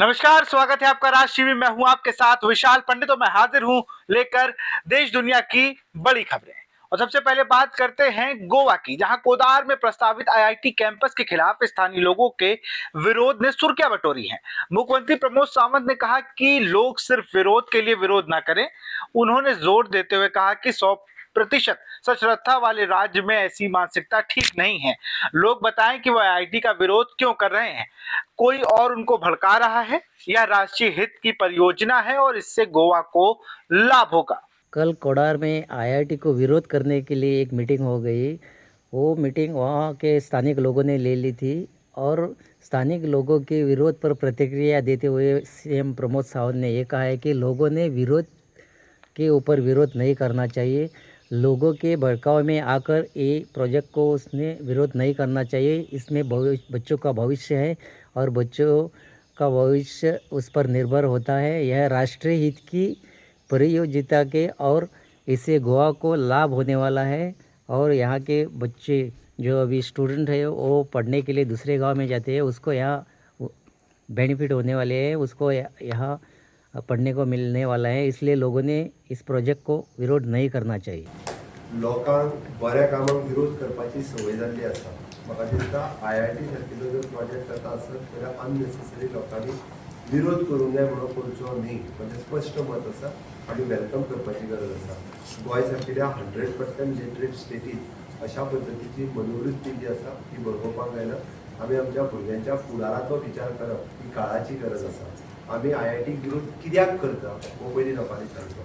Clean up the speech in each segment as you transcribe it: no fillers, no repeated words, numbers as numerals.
नमस्कार, स्वागत है आपका राज टीवी। मैं हूं आपके साथ विशाल पंडित और मैं हाजिर हूं लेकर देश दुनिया की बड़ी खबरें। और सबसे पहले बात करते हैं गोवा की, जहां कोलार में प्रस्तावित आईआईटी कैंपस के खिलाफ स्थानीय लोगों के विरोध ने सुर्खियां बटोरी हैं। मुख्यमंत्री प्रमोद सावंत ने कहा कि लोग सिर्फ विरोध के लिए विरोध ना करें। उन्होंने जोर देते हुए कहा कि 100% सशर्तता वाले राज्य में ऐसी मानसिकता ठीक नहीं है। लोग बताएं कि वह आईआईटी का विरोध क्यों कर रहे हैं। कोई और उनको भड़का रहा है। यह राष्ट्रीय हित की परियोजना है और इससे गोवा को लाभ होगा। कल कोडार में आईआईटी को विरोध करने के लिए एक मीटिंग हो गई। वो मीटिंग वहाँ के स्थानिक लोगों ने ले ली थी और स्थानिक लोगों के विरोध पर प्रतिक्रिया देते हुए सीएम प्रमोद सावंत ने ये कहा है कि लोगों ने विरोध के ऊपर विरोध नहीं करना चाहिए। लोगों के भड़काव में आकर ये प्रोजेक्ट को उसने विरोध नहीं करना चाहिए। इसमें बच्चों का भविष्य है और बच्चों का भविष्य उस पर निर्भर होता है। यह राष्ट्रीय हित की परियोजना के और इससे गोवा को लाभ होने वाला है और यहाँ के बच्चे जो अभी स्टूडेंट है वो पढ़ने के लिए दूसरे गांव में जाते हैं, उसको यहाँ बेनिफिट होने वाले हैं, उसको यहाँ पढ़ने को मिलने वाला है। इसलिए लोगों ने इस प्रोजेक्ट को विरोध नहीं करना चाहिए। लोकांक बऱ्या कामाक विरोध करपाची संवय जाल्ली आसा। म्हाका दिसता आयआयटी सारकिलो जर प्रोजेक्ट जाता आसत जाल्यार अननेसेसरी लोकांनी विरोध करूं नये म्हणून करचो न्ही, म्हणजे स्पश्ट मत आसा आनी वेलकम करपाची गरज आसा। गोंय सारकिल्या 100% लिटरेट स्टेटीत अशा पद्दतीची मनोवृत्ती जी आसा ती बळगोवपाक जायना। आमी आमच्या भुरग्यांच्या फुडाराचो विचार करप ही काळाची गरज आसा। आमी आयआयटी विरोध कित्याक करता हो पयलीं लोकांनी सांगचो।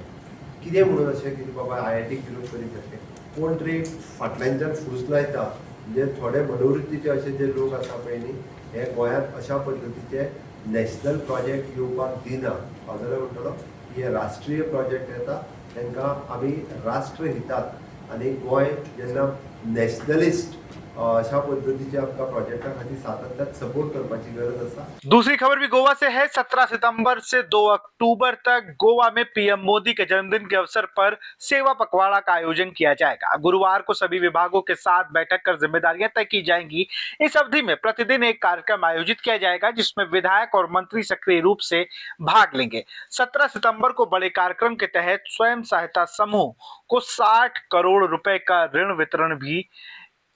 कितें म्हणून अशें की बाबा आयआयटीक विरोध करीत अशें कोण तरी फाटल्यानच्यान फूस लायता, म्हणजे थोडे मनोवृत्तीचे अशे जे लोक आसा पळय न्ही, हे गोंयांत अशा पद्दतीचे नॅशनल प्रोजेक्ट येवपाक दिना। हांव जाल्यार म्हणटलो की हे राष्ट्रीय प्रोजेक्ट येता तांकां आमी राष्ट्र हिताक आनी गोंय जेन्ना नॅशनलिस्ट अशा पद्दतीचे आमकां प्रोजेक्टा खातीर सातत्यात सपोर्ट करपाची गरज आसा। दूसरी खबर भी गोवा से है। 17 सितंबर से 2 अक्टूबर तक गोवा में पीएम मोदी के जन्मदिन के अवसर पर सेवा पखवाड़ा का आयोजन किया जाएगा। गुरुवार को सभी विभागों के साथ बैठक कर जिम्मेदारियां तय की जाएंगी। इस अवधि में प्रतिदिन एक कार्यक्रम आयोजित किया जाएगा जिसमें विधायक और मंत्री सक्रिय रूप से भाग लेंगे। 17 सितंबर को बड़े कार्यक्रम के तहत स्वयं सहायता समूह को 60 करोड़ रुपए का ऋण वितरण भी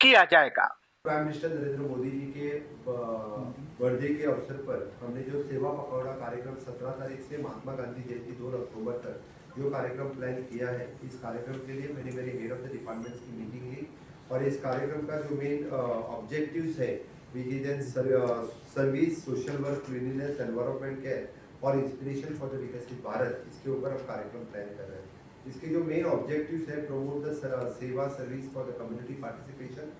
किया जाएगा। प्राइम मिनिस्टर नरेंद्र मोदी जी के बर्थडे के अवसर पर हमने जो सेवा पखवाड़ा कार्यक्रम 17 तारीख से महात्मा गांधी जयंती 2 अक्टूबर तक जो कार्यक्रम प्लान किया है, इस कार्यक्रम के लिए मैंने मेरे हेड ऑफ द डिपार्टमेंट्स की मीटिंग ली और इस कार्यक्रम का जो मेन ऑब्जेक्टिव्स है service, social work, cleanliness, environment care और इंस्पिरेशन फॉर द विकसित भारत, इसके ऊपर हम कार्यक्रम प्लान कर रहे हैं। इसके जो मेन ऑब्जेक्टिव्स है, प्रमोट द सेवा service for the community participation,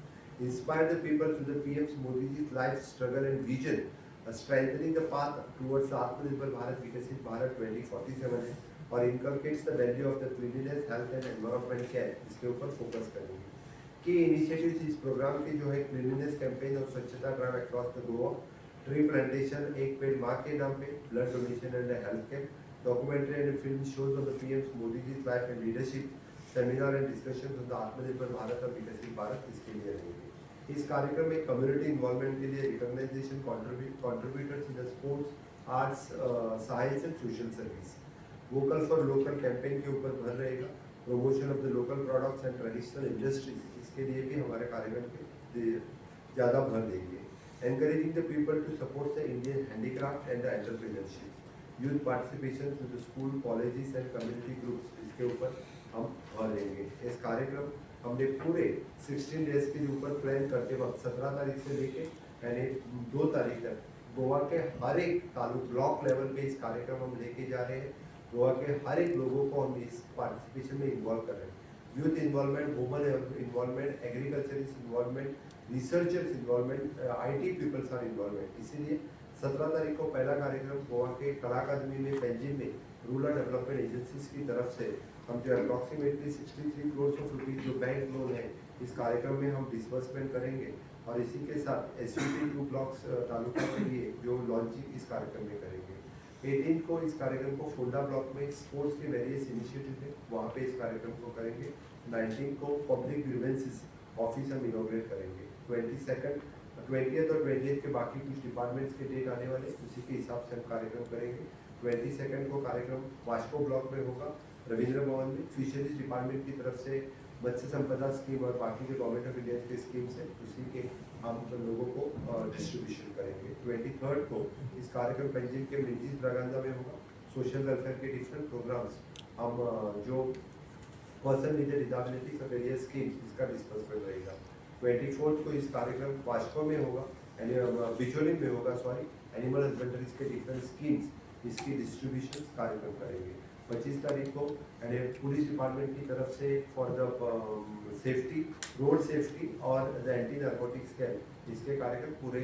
inspire the people through the PM Modi's life struggle and vision, strengthening the path towards Atmanirbhar Bharat Vikasit Bharat 2047 है और inculcates the value of the cleanliness, health and environment care, इसके ऊपर focus करेंगे। की initiatives इस programme के जो है क्लीनलीनेस कैंपेन और स्वच्छता drive across the Goa, tree plantation, एक पेड़ माँ के नाम पे, blood donation and health camp, documentary and film shows of the PM Modi's life and leadership, seminar and discussion on the आत्मनिर्भर भारत और विकसित भारत, इसके लिए रहेंगे। इस कार्यक्रम में कम्युनिटी इन्वॉल्वमेंट के लिए recognisation contributors in the sports, arts, science and social service, vocal for local campaign के ऊपर भर रहेगा, promotion of the local products and traditional industries, इसके लिए भी हमारे कार्यक्रम पे ज़्यादा भर देंगे। Encouraging the people to support the Indian handicraft and the entrepreneurship, youth participation to the school, colleges and community groups, इसके ऊपर हम भर देंगे। इस कार्यक्रम हमने पूरे 16 डेज के ऊपर प्लान करते वक्त 17 तारीख से लेके यानी 2 तारीख तक गोवा के हर एक तालुक ब्लॉक लेवल पे इस कार्यक्रम हम लेके जा रहे हैं। गोवा के हर एक लोगों को हम इस पार्टिसिपेशन में इन्वॉल्व कर रहे हैं। Youth involvement, women involvement, agriculturist involvement, researchers involvement, IT peoples are involvement. इसीलिए 17 तारीख को पहला कार्यक्रम गोवा के कला अकादमी में पेंजिम में रूरल डेवलपमेंट एजेंसीज की तरफ से हम जो अप्रॉक्सीमेटली 63 करोड़ ऑफ रुपीज जो बैंक लोन है, इस कार्यक्रम में हम डिसबर्समेंट करेंगे और इसी के साथ SUP 2 ब्लॉक्स तालुका के लिए जो लॉन्चिंग इस कार्यक्रम में करेंगे। 18 को इस कार्यक्रम को फोल्डा ब्लॉक में स्पोर्ट्स के वेरियस इनिशिएटिव है, वहाँ पे इस कार्यक्रम को करेंगे। 19 को पब्लिक ग्रीवेंसेस ऑफिस हम इनॉग्रेट करेंगे। 22 20th और 20th के बाकी कुछ डिपार्टमेंट्स के डेट आने वाले, उसी के हिसाब से हम कार्यक्रम करेंगे। 22nd को कार्यक्रम वास्को ब्लॉक में होगा, रविंद्र भवन में। फिशरीज डिपार्टमेंट की तरफ से मत्स्य संपदा स्कीम और बाकी जो गवर्नमेंट ऑफ इंडिया के स्कीम्स है, उसी के हम लोगों को डिस्ट्रीब्यूशन करेंगे। 23rd को इस कार्यक्रम पंजिम के मिर्जीज ब्रागांजा में होगा। सोशल वेलफेयर के डिफरेंट प्रोग्राम्स हम जो पर्सन विद डिसेबिलिटीज और वेरियस स्कीम्स, इसका डिस्कसमेंट रहेगा। 24th को इस कार्यक्रम वास्को में होगा, बिचौली में होगा, एनिमल हस्बेंड्रीज के डिफरेंट स्कीम्स, इसकी डिस्ट्रीब्यूशन कार्यक्रम करेंगे। 25 तारीख को पुलिस डिपार्टमेंट की तरफ से for the safety, road safety और द एंटी नार्कोटिक्स कैंप, इसके कार्यक्रम पूरे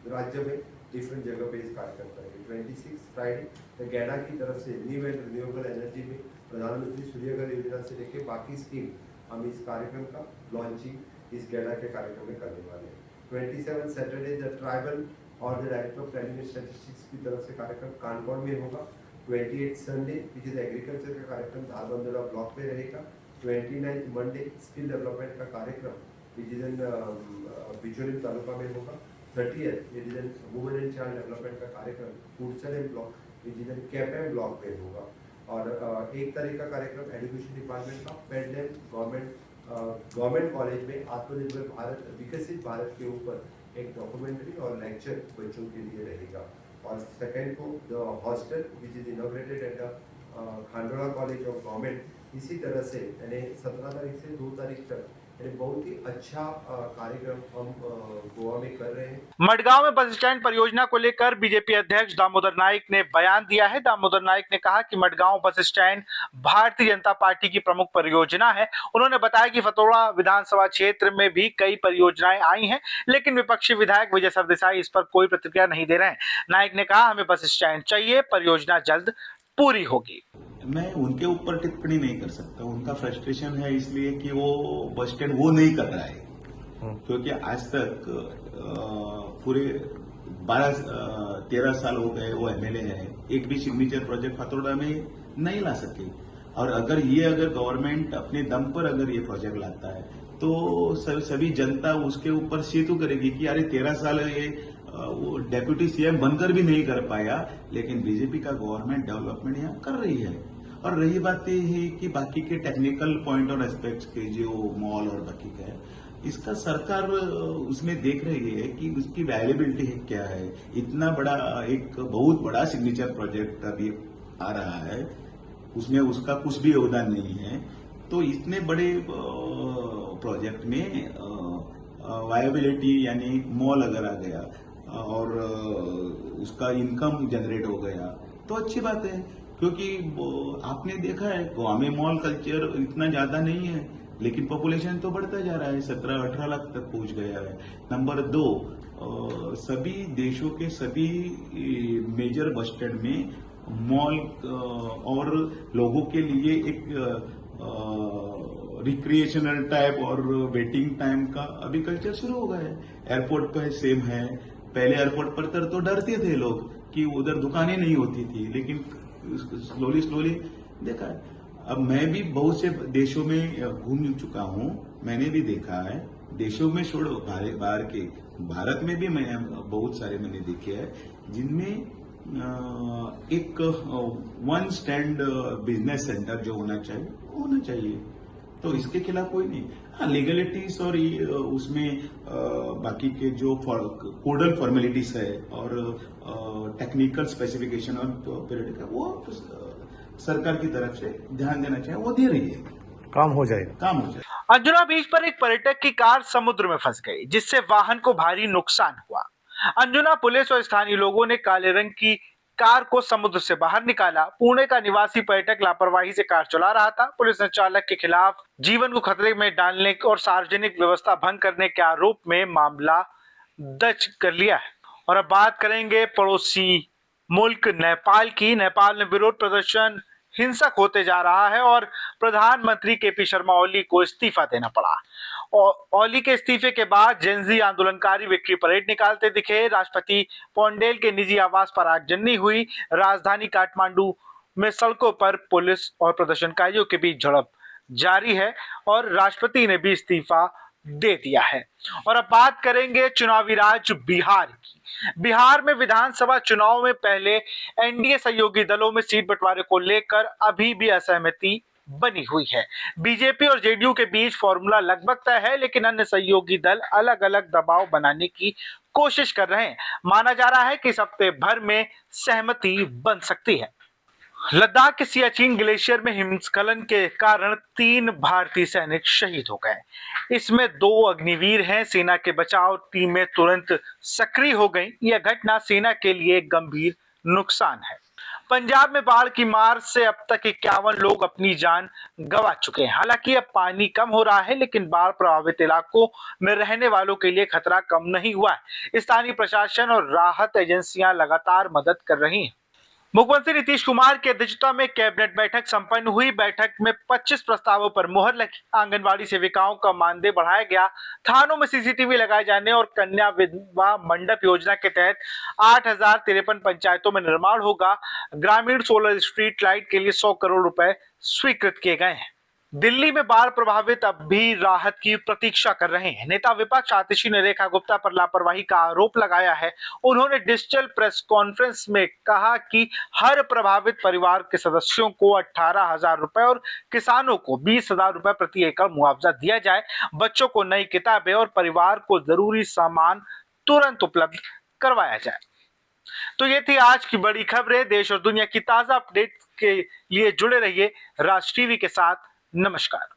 राज्य में डिफरेंट जगह पे इस कार्यक्रम करेंगे। 26 फ्राइडे द गैडा की तरफ से न्यू एंड रिन्यूएबल एनर्जी में प्रधानमंत्री सूर्यघर योजना से लेके बाकी स्कीम हम इस कार्यक्रम का लॉन्चिंग इस गैडा के कार्यक्रम में करने वाले हैं। 27 सैटरडे द ट्राइबल और the director of planning and statistics की तरफ से कार्यक्रम कानपुर में होगा। 28 संडे विच इज एग्रीकल्चर का कार्यक्रम धारबंदोरा ब्लॉक में रहेगा। 29 मंडे स्किल डेवलपमेंट का कार्यक्रम विच इज इन बिचौली तालुका में होगा। 30th which is in women and child development का कार्यक्रम फूडसर ब्लॉक विच इज इन कैपेम ब्लॉक में होगा। और 1 तारीख का कार्यक्रम एजुकेशन डिपार्टमेंट का पेडनेम गवर्नमेंट कॉलेज में आत्मनिर्भर भारत विकसित भारत के ऊपर एक डॉक्यूमेंट्री और लेक्चर बच्चों के लिए रहेगा। और सेकेंड को the hostel which is inaugurated at Khandola college of government, इसी तरह से यानी 17 तारीख से 2 तारीख तक बहुत ही अच्छा कार्यक्रम हम गोवा में कर रहे हैं। मडगांव में बस स्टैंड परियोजना को लेकर बीजेपी अध्यक्ष दामोदर नाइक ने बयान दिया है। दामोदर नाइक ने कहा कि Madgaon bus stand Bharatiya Janata party की प्रमुख परियोजना है। उन्होंने बताया कि फतोड़ा विधानसभा क्षेत्र में भी कई परियोजनाएं आई हैं, लेकिन विपक्षी विधायक विजय सरदेसाई इस पर कोई प्रतिक्रिया नहीं दे रहे हैं। नाइक ने कहा, हमें बस स्टैंड चाहिए, परियोजना जल्द पूरी होगी। मैं उनके ऊपर टिप्पणी नहीं कर सकता। उनका फ्रस्ट्रेशन है इसलिए कि वो बस स्टैंड वो नहीं कर रहा है, क्योंकि आज तक पूरे 12-13 साल हो गए वो एमएलए है, एक भी सिग्नेचर प्रोजेक्ट फतोड़ा में नहीं ला सके। और अगर गवर्नमेंट अपने दम पर अगर ये प्रोजेक्ट लाता है तो सभी जनता उसके ऊपर सेतु करेगी कि अरे 13 साल ये वो डेप्यूटी सीएम बनकर भी नहीं कर पाया, लेकिन बीजेपी का गवर्नमेंट डेवलपमेंट यहाँ कर रही है। और रही बात ये है कि बाकी के टेक्निकल पॉइंट और एस्पेक्ट्स के जो मॉल और बाकी का है, इसका सरकार उसमें देख रही है कि उसकी वैलिबिलिटी क्या है। इतना बड़ा एक बहुत बड़ा सिग्नेचर प्रोजेक्ट अभी आ रहा है, उसमें उसका कुछ भी योगदान नहीं है, तो इतने बड़े प्रोजेक्ट में वायबिलिटी यानी मॉल अगर आ गया और उसका इनकम जनरेट हो गया तो अच्छी बात है। क्योंकि आपने देखा है गोवा में मॉल कल्चर इतना ज्यादा नहीं है, लेकिन पॉपुलेशन तो बढ़ता जा रहा है, 17-18 लाख तक पहुंच गया है। नंबर 2, सभी देशों के सभी मेजर बस स्टैंड में मॉल और लोगों के लिए एक रिक्रिएशनल टाइप और वेटिंग टाइम का अभी कल्चर शुरू हो गया है। एयरपोर्ट पर सेम है। पहले एयरपोर्ट पर तो डरते थे लोग कि उधर दुकानें नहीं होती थी, लेकिन स्लोली देखा है। अब मैं भी बहुत से देशों में घूम चुका हूं, मैंने भी देखा है। देशों में छोड़ो बाहर के, भारत में भी मैं बहुत सारे मैंने देखे हैं जिनमें एक वन स्टैंड बिजनेस सेंटर जो होना चाहिए, तो इसके खिलाफ कोई नहीं। हाँ, लीगलिटीज और उसमें बाकी के जो कोडल फॉर्मेलिटीज है और टेक्निकल स्पेसिफिकेशन और पीरियड का वो सरकार की तरफ से ध्यान देना चाहिए, वो दे रही है। काम हो जाएगा। अंजुना बीच पर एक पर्यटक की कार समुद्र में फंस गई, जिससे वाहन को भारी नुकसान हुआ। अंजुना पुलिस और स्थानीय लोगों ने काले रंग की कार को समुद्र से बाहर निकाला। पुणे का निवासी पर्यटक लापरवाही से कार चला रहा था। पुलिस ने चालक के खिलाफ जीवन को खतरे में डालने और सार्वजनिक व्यवस्था भंग करने के आरोप में मामला दर्ज कर लिया है। और अब बात करेंगे पड़ोसी मुल्क नेपाल की। नेपाल में विरोध प्रदर्शन हिंसक होते जा रहा है और प्रधानमंत्री केपी शर्मा ओली को इस्तीफा देना पड़ा। ओली के इस्तीफे के बाद जेनजी आंदोलनकारी विक्ट्री परेड निकालते दिखे। राष्ट्रपति पौंडेल के निजी आवास पर आगजनी हुई। राजधानी काठमांडू में सड़कों पर पुलिस और प्रदर्शनकारियों के बीच झड़प जारी है और राष्ट्रपति ने भी इस्तीफा दे दिया है। और अब बात करेंगे चुनावी राज्य बिहार की। बिहार में विधानसभा चुनाव में पहले एनडीए सहयोगी दलों में सीट बंटवारे को लेकर अभी भी असहमति बनी हुई है। बीजेपी और जेडीयू के बीच फॉर्मूला लगभग तय है, लेकिन अन्य सहयोगी दल अलग अलग दबाव बनाने की कोशिश कर रहे हैं। माना जा रहा है कि इस हफ्ते भर में सहमति बन सकती है। लद्दाख के सियाचिन ग्लेशियर में हिमस्खलन के कारण 3 भारतीय सैनिक शहीद हो गए। इसमें 2 अग्निवीर हैं। सेना के बचाव टीमें तुरंत सक्रिय हो गईं। यह घटना सेना के लिए गंभीर नुकसान है। पंजाब में बाढ़ की मार से अब तक 51 लोग अपनी जान गंवा चुके हैं। हालांकि अब पानी कम हो रहा है, लेकिन बाढ़ प्रभावित इलाकों में रहने वालों के लिए खतरा कम नहीं हुआ है। स्थानीय प्रशासन और राहत एजेंसियां लगातार मदद कर रही हैं। मुख्यमंत्री नीतीश कुमार की अध्यक्षता में कैबिनेट बैठक संपन्न हुई। बैठक में 25 प्रस्तावों पर मुहर लगी। आंगनबाड़ी सेविकाओं का मानदेय बढ़ाया गया। थानों में सीसीटीवी लगाए जाने और कन्या विधवा मंडप योजना के तहत 8053 पंचायतों में निर्माण होगा। ग्रामीण सोलर स्ट्रीट लाइट के लिए 100 करोड़ रुपए स्वीकृत किए गए हैं। दिल्ली में बाढ़ प्रभावित अब भी राहत की प्रतीक्षा कर रहे हैं। नेता विपक्ष आतिशी ने रेखा गुप्ता पर लापरवाही का आरोप लगाया है। उन्होंने डिजिटल प्रेस कॉन्फ्रेंस में कहा कि हर प्रभावित परिवार के सदस्यों को 18,000 रुपए और किसानों को 20,000 रुपए प्रति एकड़ मुआवजा दिया जाए। बच्चों को नई किताबें और परिवार को जरूरी सामान तुरंत उपलब्ध करवाया जाए। तो ये थी आज की बड़ी खबरें। देश और दुनिया की ताजा अपडेट के लिए जुड़े रहिए राज टीवी के साथ। नमस्कार।